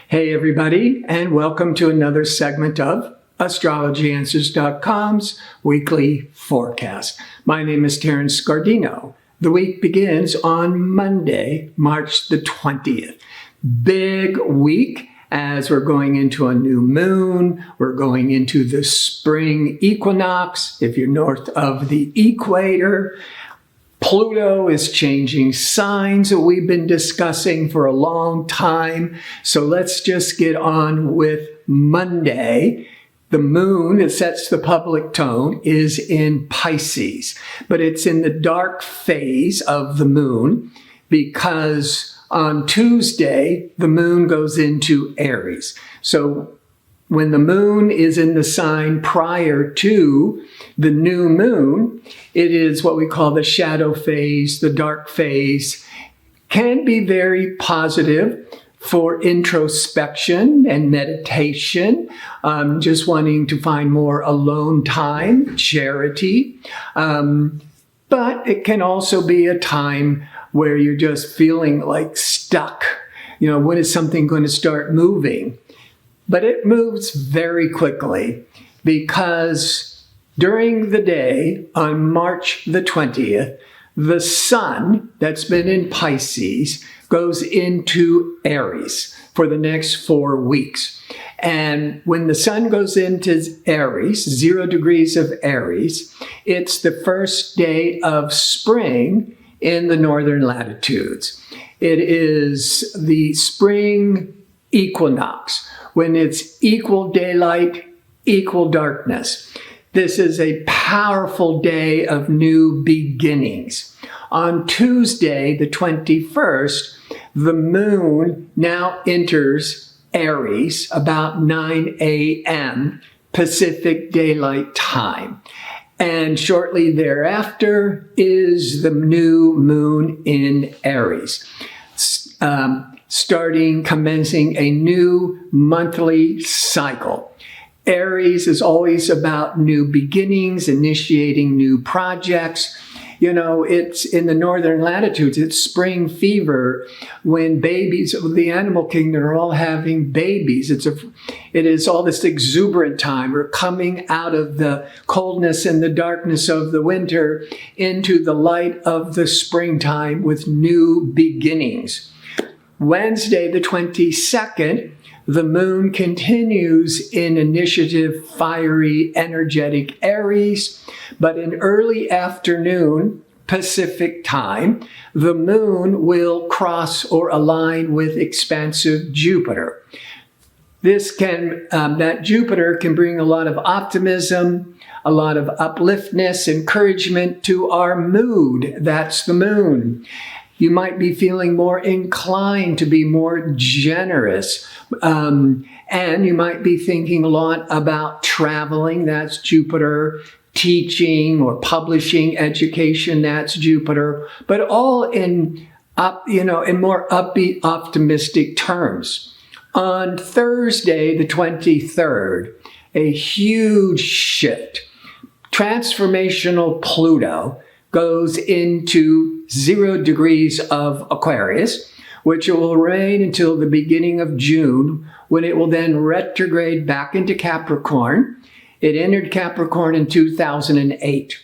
Hey everybody, and welcome to another segment of AstrologyAnswers.com's weekly forecast. My name is Terence. The week begins on Monday, March the 20th. Big week as we're going into a new moon. We're going into the spring equinox if you're north of the equator. Pluto is changing signs that we've been discussing for a long time. So let's just get on with Monday. The moon that sets the public tone is in Pisces, but it's in the dark phase of the moon because on Tuesday, the moon goes into Aries. So when the moon is in the sign prior to the new moon, it is what we call the shadow phase, the dark phase. Can be very positive for introspection and meditation, just wanting to find more alone time, charity. But it can also be a time where you're just feeling like stuck. You know, when is something going to start moving? But it moves very quickly because during the day on March the 20th, the sun that's been in Pisces goes into Aries for the next 4 weeks. And when the sun goes into Aries, 0 degrees of Aries, it's the first day of spring in the northern latitudes. It is the spring equinox, when it's equal daylight, equal darkness. This is a powerful day of new beginnings. On Tuesday, the 21st, the moon now enters Aries about 9 a.m. Pacific Daylight Time. And shortly thereafter is the new moon in Aries. Commencing a new monthly cycle. Aries is always about new beginnings, initiating new projects. You know, it's in the northern latitudes, it's spring fever when babies of the animal kingdom are all having babies. It is all this exuberant time. We're coming out of the coldness and the darkness of the winter into the light of the springtime with new beginnings. Wednesday, the 22nd, the moon continues in initiative, fiery, energetic Aries, but in early afternoon Pacific time, the moon will cross or align with expansive Jupiter. That Jupiter can bring a lot of optimism, a lot of upliftness, encouragement to our mood. That's the moon. You might be feeling more inclined to be more generous. And you might be thinking a lot about traveling. That's Jupiter. Teaching or publishing, education. That's Jupiter. But all in more upbeat, optimistic terms. On Thursday, the 23rd, a huge shift. Transformational Pluto goes into 0 degrees of Aquarius, which will remain until the beginning of June, when it will then retrograde back into Capricorn. It entered Capricorn in 2008.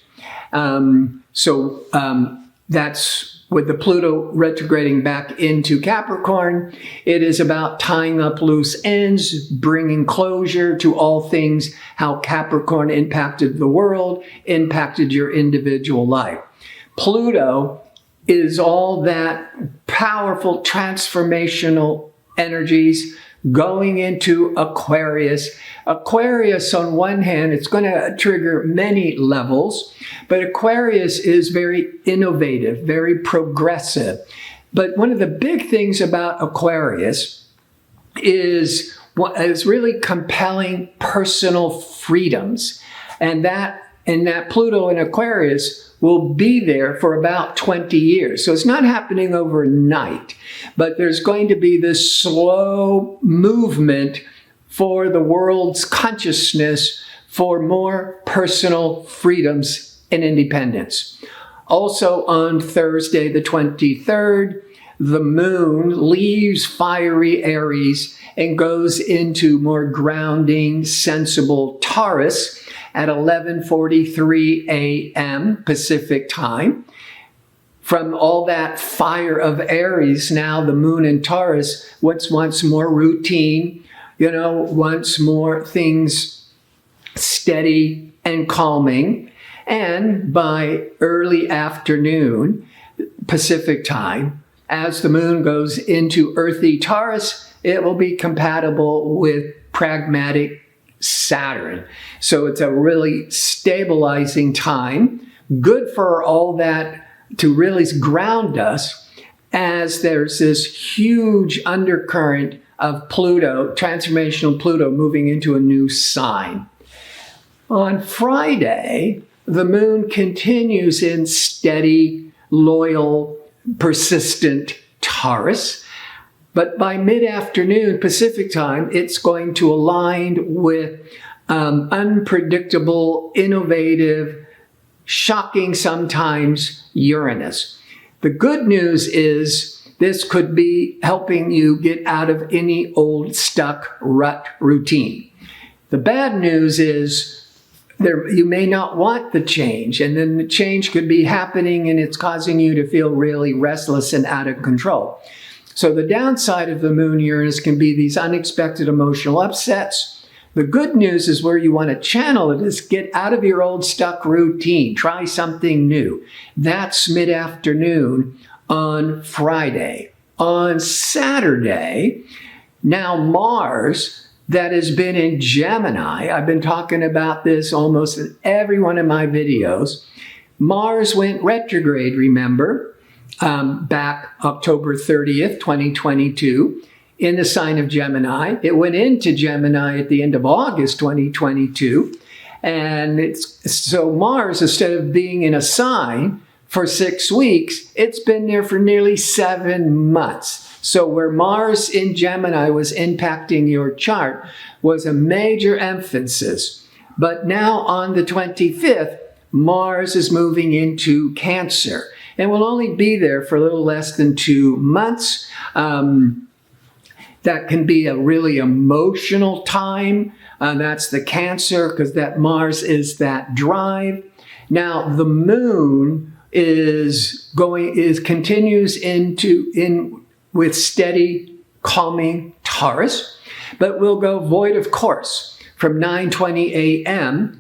That's with the Pluto retrograding back into Capricorn. It is about tying up loose ends, bringing closure to all things, how Capricorn impacted the world, impacted your individual life. Pluto is all that powerful transformational energies going into Aquarius. Aquarius, on one hand, it's going to trigger many levels, but Aquarius is very innovative, very progressive. But one of the big things about Aquarius is really compelling personal freedoms. And that Pluto in Aquarius will be there for about 20 years. So it's not happening overnight, but there's going to be this slow movement for the world's consciousness for more personal freedoms and independence. Also on Thursday, the 23rd, the moon leaves fiery Aries and goes into more grounding, sensible Taurus at 11:43 a.m. Pacific time. From all that fire of Aries, now the moon in Taurus, what's once more routine, once more things steady and calming. And by early afternoon, Pacific time, as the moon goes into earthy Taurus, it will be compatible with pragmatic Saturn. So it's a really stabilizing time, good for all that to really ground us, as there's this huge undercurrent of Pluto, transformational Pluto, moving into a new sign. On Friday, the moon continues in steady, loyal, persistent Taurus. But by mid-afternoon Pacific time, it's going to align with unpredictable, innovative, shocking sometimes Uranus. The good news is this could be helping you get out of any old stuck rut routine. The bad news is you may not want the change, and then the change could be happening and it's causing you to feel really restless and out of control. So the downside of the moon Uranus can be these unexpected emotional upsets. The good news is where you want to channel it is get out of your old stuck routine. Try something new. That's mid-afternoon on Friday. On Saturday, now Mars, that has been in Gemini, I've been talking about this almost in every one of my videos. Mars went retrograde, remember, back October 30th, 2022. In the sign of Gemini. It went into Gemini at the end of August 2022. And so Mars, instead of being in a sign for 6 weeks, it's been there for nearly 7 months. So where Mars in Gemini was impacting your chart was a major emphasis. But now on the 25th, Mars is moving into Cancer and will only be there for a little less than 2 months. That can be a really emotional time. That's the Cancer, because that Mars is that drive. Now the moon continues with steady, calming Taurus, but will go void of course from 9:20 a.m.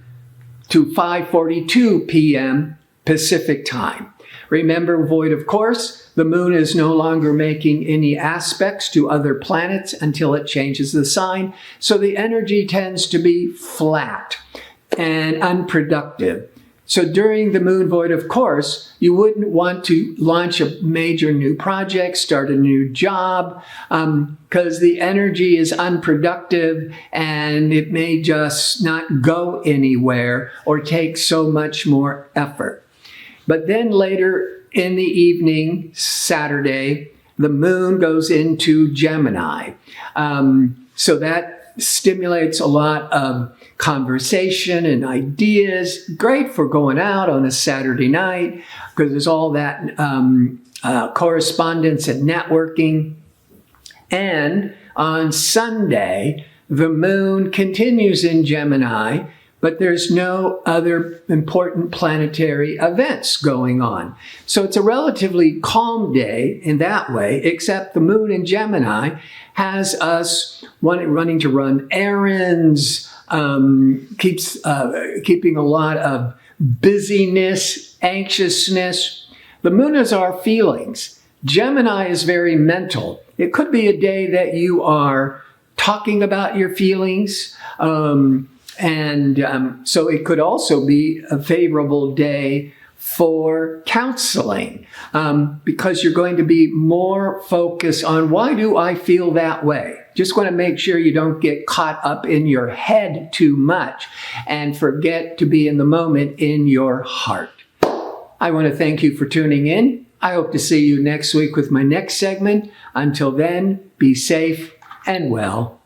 to 5:42 p.m. Pacific time. Remember, void of course, the moon is no longer making any aspects to other planets until it changes the sign. So the energy tends to be flat and unproductive. So during the moon void of course, you wouldn't want to launch a major new project, start a new job, because the energy is unproductive and it may just not go anywhere or take so much more effort. But then later in the evening, Saturday, the moon goes into Gemini. So that stimulates a lot of conversation and ideas. Great for going out on a Saturday night because there's all that correspondence and networking. And on Sunday, the moon continues in Gemini, but there's no other important planetary events going on. So it's a relatively calm day in that way, except the moon in Gemini has us running to run errands, keeping a lot of busyness, anxiousness. The moon is our feelings. Gemini is very mental. It could be a day that you are talking about your feelings, so it could also be a favorable day for counseling because you're going to be more focused on why do I feel that way? Just want to make sure you don't get caught up in your head too much and forget to be in the moment in your heart. I want to thank you for tuning in. I hope to see you next week with my next segment. Until then, be safe and well.